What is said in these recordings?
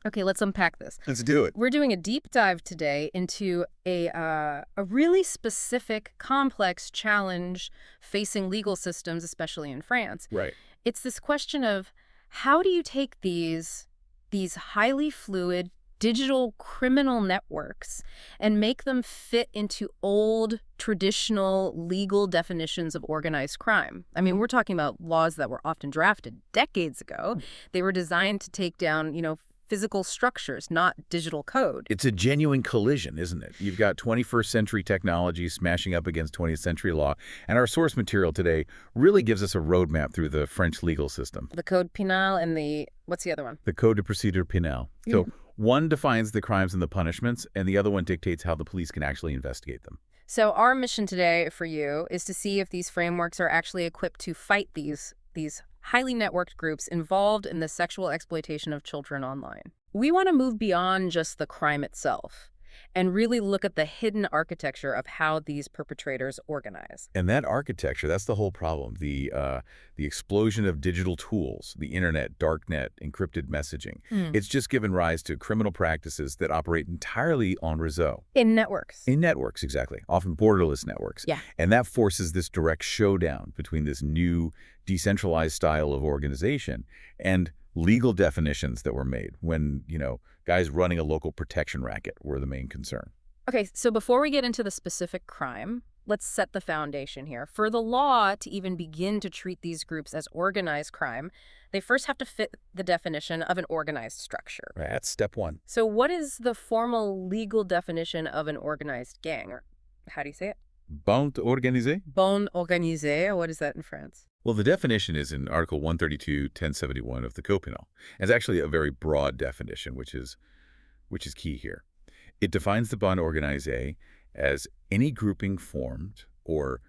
Okay, let's unpack this. Let's do it. We're doing a deep dive today into a really specific, complex challenge facing legal systems, especially in France. Right. It's this question of how do you take these highly fluid digital criminal networks and make them fit into old, traditional legal definitions of organized crime? I mean, we're talking about laws that were often drafted decades ago. They were designed to take down, physical structures, not digital code. It's a genuine collision, isn't it? You've got 21st century technology smashing up against 20th century law, and our source material today really gives us a roadmap through the French legal system. The Code Penal and what's the other one? The Code de procedure pénale. So one defines the crimes and the punishments, and the other one dictates how the police can actually investigate them. So our mission today for you is to see if these frameworks are actually equipped to fight these highly networked groups involved in the sexual exploitation of children online. We want to move beyond just the crime itself and really look at the hidden architecture of how these perpetrators organize. And that architecture, that's the whole problem. The explosion of digital tools, the internet, darknet, encrypted messaging. It's just given rise to criminal practices that operate entirely on réseau. In networks. In networks, exactly. Often borderless networks. Yeah. And that forces this direct showdown between this new decentralized style of organization and legal definitions that were made when, guys running a local protection racket were the main concern. Okay, so before we get into the specific crime, let's set the foundation here. For the law to even begin to treat these groups as organized crime, they first have to fit the definition of an organized structure. Right, that's step one. So what is the formal legal definition of an organized gang? Or how do you say it? Bande organisée? Bande organisée. What is that in France? Well, the definition is in Article 132-1071 of the Code Penal. It's actually a very broad definition, which is key here. It defines the bande organisée as any grouping formed or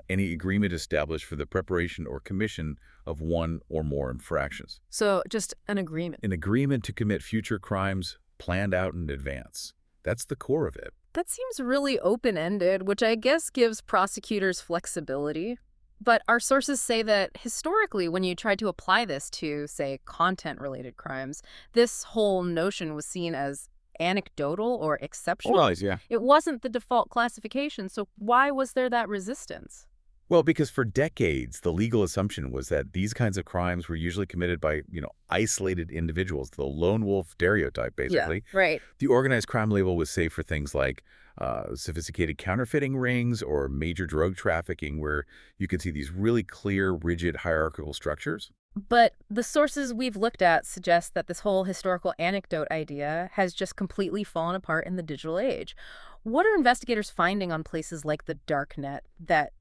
any agreement established for the preparation or commission of one or more infractions. So just an agreement. An agreement to commit future crimes planned out in advance. That's the core of it. That seems really open-ended, which I guess gives prosecutors flexibility. But our sources say that historically, when you tried to apply this to, say, content-related crimes, this whole notion was seen as anecdotal or exceptional. Well, yeah. It wasn't the default classification, so why was there that resistance? Well, because for decades, the legal assumption was that these kinds of crimes were usually committed by, isolated individuals, the lone wolf stereotype, basically. Yeah, right. The organized crime label was safe for things like sophisticated counterfeiting rings or major drug trafficking, where you could see these really clear, rigid, hierarchical structures. But the sources we've looked at suggest that this whole historical anecdote idea has just completely fallen apart in the digital age. What are investigators finding on places like the darknet that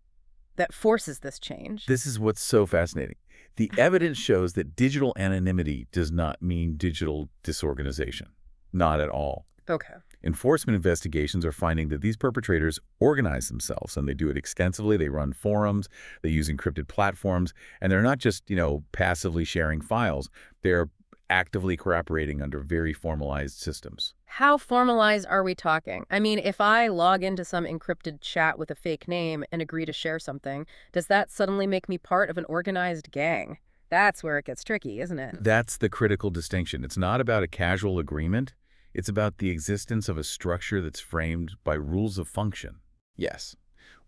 forces this change? This is what's so fascinating. The evidence shows that digital anonymity does not mean digital disorganization. Not at all. Okay. Enforcement investigations are finding that these perpetrators organize themselves, and they do it extensively. They run forums, they use encrypted platforms, and they're not just, passively sharing files. They're actively cooperating under very formalized systems. How formalized are we talking? I mean, if I log into some encrypted chat with a fake name and agree to share something, does that suddenly make me part of an organized gang? That's where it gets tricky, isn't it? That's the critical distinction. It's not about a casual agreement. It's about the existence of a structure that's framed by rules of function. Yes.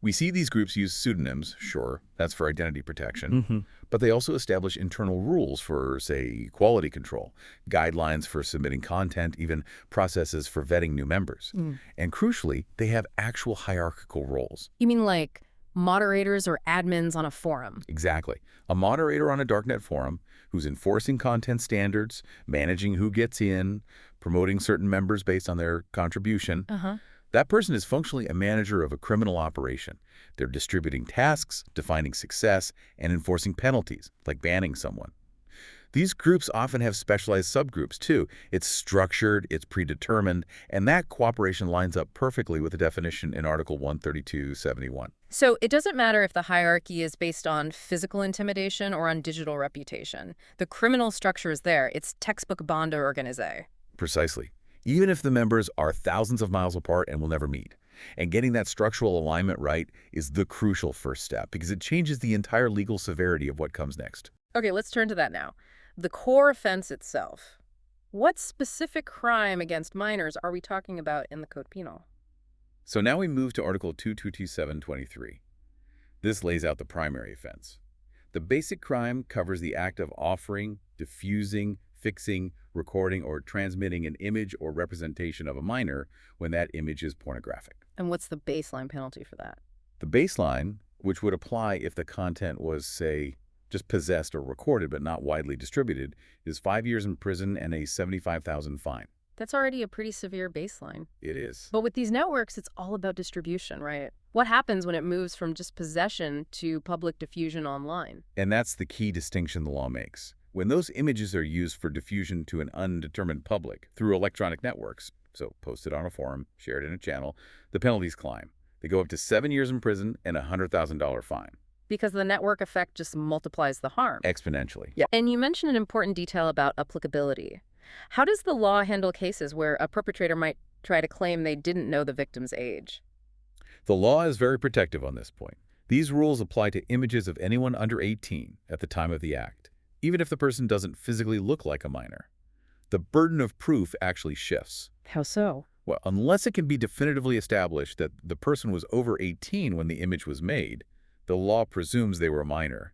We see these groups use pseudonyms, sure, that's for identity protection, but they also establish internal rules for, say, quality control, guidelines for submitting content, even processes for vetting new members. And crucially, they have actual hierarchical roles. You mean like moderators or admins on a forum? Exactly. A moderator on a darknet forum who's enforcing content standards, managing who gets in, promoting certain members based on their contribution. That person is functionally a manager of a criminal operation. They're distributing tasks, defining success, and enforcing penalties, like banning someone. These groups often have specialized subgroups, too. It's structured, it's predetermined, and that cooperation lines up perfectly with the definition in Article 132-71. So it doesn't matter if the hierarchy is based on physical intimidation or on digital reputation. The criminal structure is there. It's textbook bande organisée. Precisely. Even if the members are thousands of miles apart and will never meet. And getting that structural alignment right is the crucial first step because it changes the entire legal severity of what comes next. Okay, let's turn to that now. The core offense itself. What specific crime against minors are we talking about in the Code Penal? So now we move to Article 222723. This lays out the primary offense. The basic crime covers the act of offering, diffusing, fixing, recording, or transmitting an image or representation of a minor when that image is pornographic. And what's the baseline penalty for that? The baseline, which would apply if the content was, say, just possessed or recorded but not widely distributed, is 5 years in prison and a $75,000 fine. That's already a pretty severe baseline. It is. But with these networks, it's all about distribution, right? What happens when it moves from just possession to public diffusion online? And that's the key distinction the law makes. When those images are used for diffusion to an undetermined public through electronic networks, so posted on a forum, shared in a channel, the penalties climb. They go up to 7 years in prison and a $100,000 fine. Because the network effect just multiplies the harm. Exponentially. Yeah. And you mentioned an important detail about applicability. How does the law handle cases where a perpetrator might try to claim they didn't know the victim's age? The law is very protective on this point. These rules apply to images of anyone under 18 at the time of the act, even if the person doesn't physically look like a minor. The burden of proof actually shifts. How so? Well, unless it can be definitively established that the person was over 18 when the image was made, the law presumes they were a minor.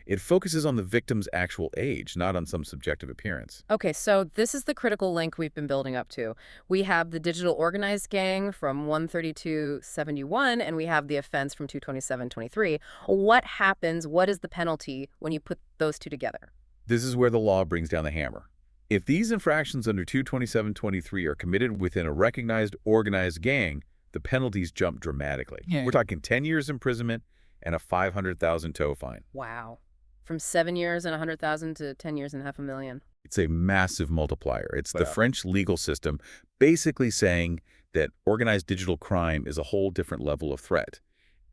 It focuses on the victim's actual age, not on some subjective appearance. Okay, so this is the critical link we've been building up to. We have the digital organized gang from 132.71, and we have the offense from 227.23. What happens, what is the penalty when you put those two together? This is where the law brings down the hammer. If these infractions under 227.23 are committed within a recognized organized gang, the penalties jump dramatically. Yeah. We're talking 10 years imprisonment and a $500,000 tow fine. Wow. From 7 years and 100,000 to 10 years and $500,000. It's a massive multiplier. It's the Wow. French legal system basically saying that organized digital crime is a whole different level of threat,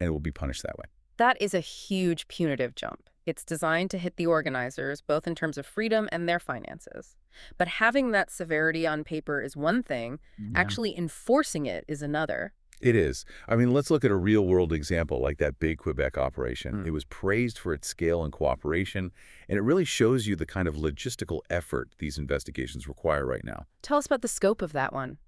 and it will be punished that way. That is a huge punitive jump. It's designed to hit the organizers, both in terms of freedom and their finances. But having that severity on paper is one thing. Actually enforcing it is another. It is. I mean, let's look at a real-world example like that big Quebec operation. It was praised for its scale and cooperation, and it really shows you the kind of logistical effort these investigations require right now. Tell us about the scope of that one.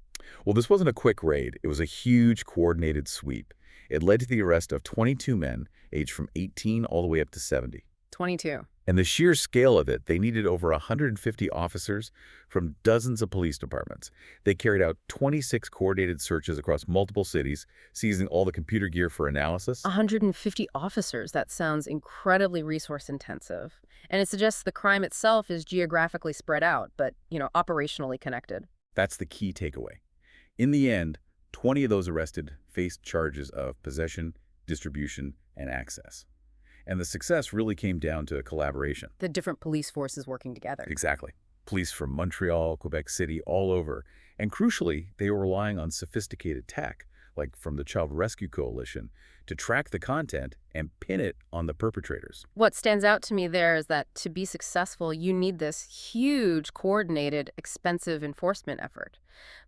Well, this wasn't a quick raid. It was a huge coordinated sweep. It led to the arrest of 22 men, aged from 18 all the way up to 70. 22. And the sheer scale of it, they needed over 150 officers from dozens of police departments. They carried out 26 coordinated searches across multiple cities, seizing all the computer gear for analysis. 150 officers. That sounds incredibly resource intensive. And it suggests the crime itself is geographically spread out, but, operationally connected. That's the key takeaway. In the end, 20 of those arrested faced charges of possession, distribution, and access. And the success really came down to collaboration. The different police forces working together. Exactly. Police from Montreal, Quebec City, all over. And crucially, they were relying on sophisticated tech, like from the Child Rescue Coalition, to track the content and pin it on the perpetrators. What stands out to me there is that to be successful, you need this huge, coordinated, expensive enforcement effort.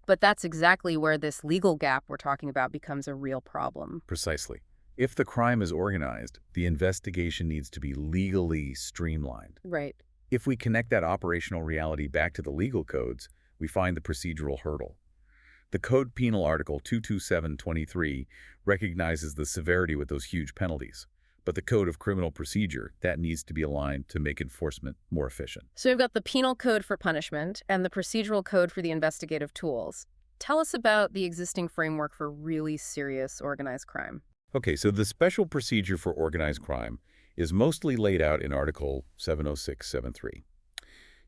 But that's exactly where this legal gap we're talking about becomes a real problem. Precisely. If the crime is organized, the investigation needs to be legally streamlined. Right. If we connect that operational reality back to the legal codes, we find the procedural hurdle. The Code Penal Article 227.23 recognizes the severity with those huge penalties. But the Code of Criminal Procedure, that needs to be aligned to make enforcement more efficient. So we've got the penal code for punishment and the procedural code for the investigative tools. Tell us about the existing framework for really serious organized crime. Okay, so the special procedure for organized crime is mostly laid out in Article 706.7.3.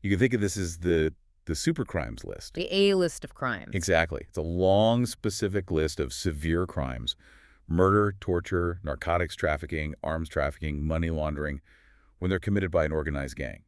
You can think of this as the supercrimes list. The A list of crimes. Exactly. It's a long, specific list of severe crimes: murder, torture, narcotics trafficking, arms trafficking, money laundering, when they're committed by an organized gang.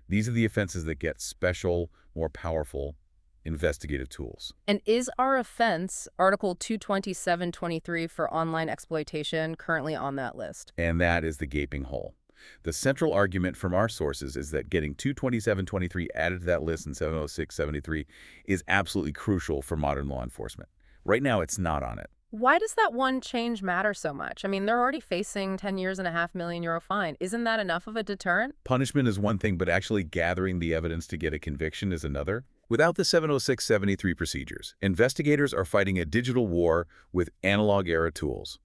These are the offenses that get special, more powerful investigative tools. And is our offense, Article 227.23 for online exploitation, currently on that list? And that is the gaping hole. The central argument from our sources is that getting 227.23 added to that list in 706.73 is absolutely crucial for modern law enforcement. Right now, it's not on it. Why does that one change matter so much? I mean, they're already facing 10 years and a €500,000 fine. Isn't that enough of a deterrent? Punishment is one thing, but actually gathering the evidence to get a conviction is another. Without the 70673 procedures, investigators are fighting a digital war with analog-era tools.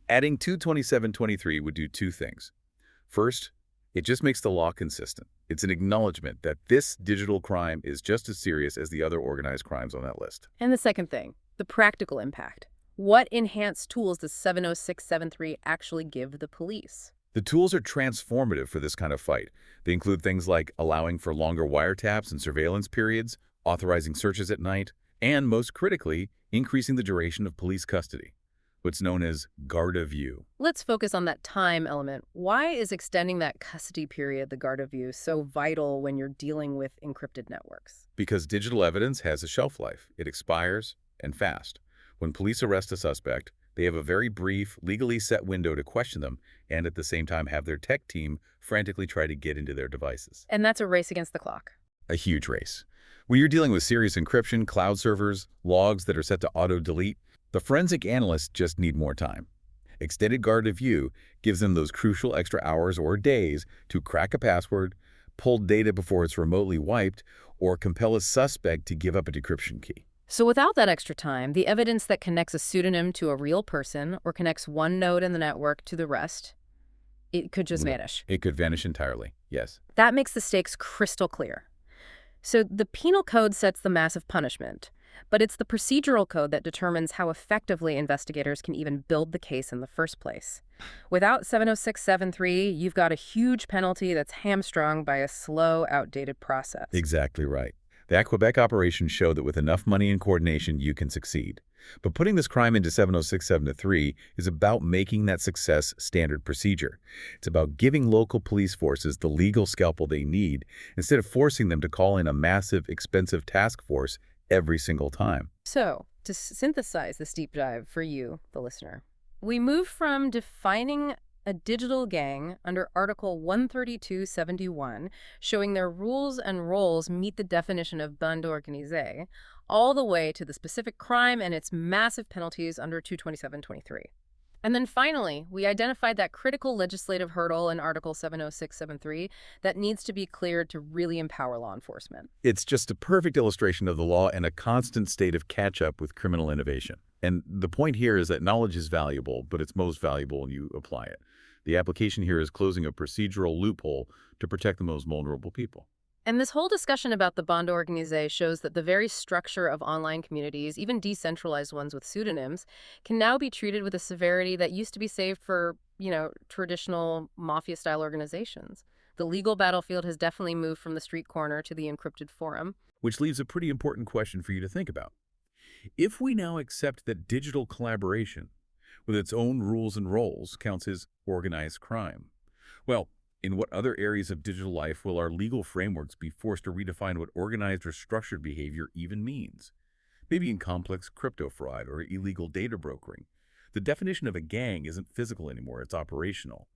Adding 22723 would do two things. First, it just makes the law consistent. It's an acknowledgement that this digital crime is just as serious as the other organized crimes on that list. And the second thing, the practical impact. What enhanced tools does 70673 actually give the police? The tools are transformative for this kind of fight. They include things like allowing for longer wiretaps and surveillance periods, authorizing searches at night, and most critically, increasing the duration of police custody, what's known as garda view. Let's focus on that time element. Why is extending that custody period, the garda view, so vital when you're dealing with encrypted networks? Because digital evidence has a shelf life. It expires, and fast. When police arrest a suspect, they have a very brief, legally set window to question them and at the same time have their tech team frantically try to get into their devices. And that's a race against the clock. A huge race. When you're dealing with serious encryption, cloud servers, logs that are set to auto-delete, the forensic analysts just need more time. Extended guard of view gives them those crucial extra hours or days to crack a password, pull data before it's remotely wiped, or compel a suspect to give up a decryption key. So without that extra time, the evidence that connects a pseudonym to a real person or connects one node in the network to the rest, it could just vanish. It could vanish entirely, yes. That makes the stakes crystal clear. So the penal code sets the massive punishment, but it's the procedural code that determines how effectively investigators can even build the case in the first place. Without 70673, you've got a huge penalty that's hamstrung by a slow, outdated process. Exactly right. The Quebec operations show that with enough money and coordination, you can succeed. But putting this crime into 70673 is about making that success standard procedure. It's about giving local police forces the legal scalpel they need instead of forcing them to call in a massive, expensive task force every single time. So, to synthesize this deep dive for you, the listener, we move from defining a digital gang under Article 132.71, showing their rules and roles meet the definition of bande organisée, all the way to the specific crime and its massive penalties under 227.23. And then finally, we identified that critical legislative hurdle in Article 70673 that needs to be cleared to really empower law enforcement. It's just a perfect illustration of the law and a constant state of catch-up with criminal innovation. And the point here is that knowledge is valuable, but it's most valuable when you apply it. The application here is closing a procedural loophole to protect the most vulnerable people. And this whole discussion about the bande organisée shows that the very structure of online communities, even decentralized ones with pseudonyms, can now be treated with a severity that used to be saved for, traditional mafia-style organizations. The legal battlefield has definitely moved from the street corner to the encrypted forum. Which leaves a pretty important question for you to think about. If we now accept that digital collaboration, with its own rules and roles, counts as organized crime, well, in what other areas of digital life will our legal frameworks be forced to redefine what organized or structured behavior even means? Maybe in complex crypto fraud or illegal data brokering. The definition of a gang isn't physical anymore, it's operational.